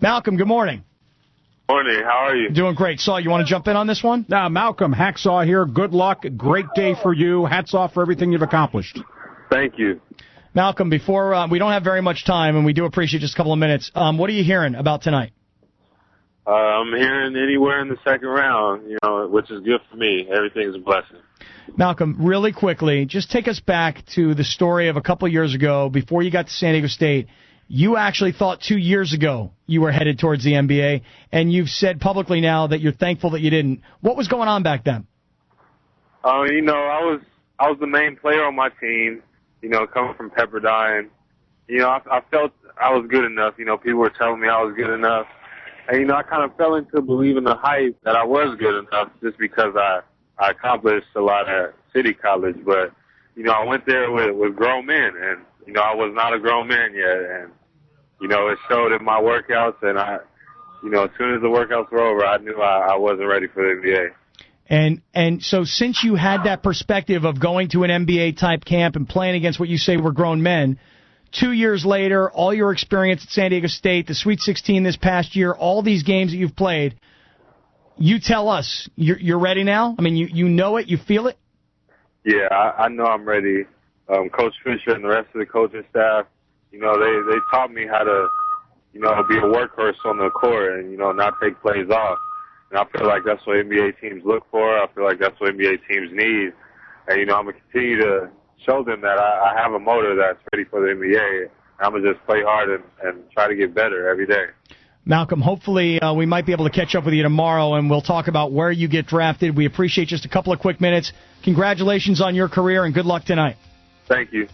Malcolm, good morning. Morning, how are you? Doing great. Saul, you want to jump in on this one? Now, Malcolm, Hacksaw here. Good luck. Great day for you. Hats off for everything you've accomplished. Thank you. Malcolm, before we don't have very much time, and we do appreciate just a couple of minutes, what are you hearing about tonight? I'm hearing anywhere in the second round, which is good for me. Everything's a blessing. Malcolm, really quickly, just take us back to the story of a couple of years ago, before you got to San Diego State. You actually thought 2 years ago you were headed towards the NBA, and you've said publicly now that you're thankful that you didn't. What was going on back then? I was the main player on my team, coming from Pepperdine. I felt I was good enough. People were telling me I was good enough. And, I kind of fell into believing the hype that I was good enough just because I accomplished a lot at City College. But, I went there with grown men, and, I was not a grown man yet. And, it showed in my workouts, and as soon as the workouts were over, I knew I wasn't ready for the NBA. And so since you had that perspective of going to an NBA-type camp and playing against what you say were grown men, 2 years later, all your experience at San Diego State, the Sweet 16 this past year, all these games that you've played, you tell us, you're ready now? I mean, you know it, you feel it? Yeah, I know I'm ready. Coach Fisher and the rest of the coaching staff, they taught me how to, be a workhorse on the court and, not take plays off. And I feel like that's what NBA teams look for. I feel like that's what NBA teams need. And, I'm going to continue to show them that I have a motor that's ready for the NBA. I'm going to just play hard and try to get better every day. Malcolm, hopefully we might be able to catch up with you tomorrow, and we'll talk about where you get drafted. We appreciate just a couple of quick minutes. Congratulations on your career, and good luck tonight. Thank you.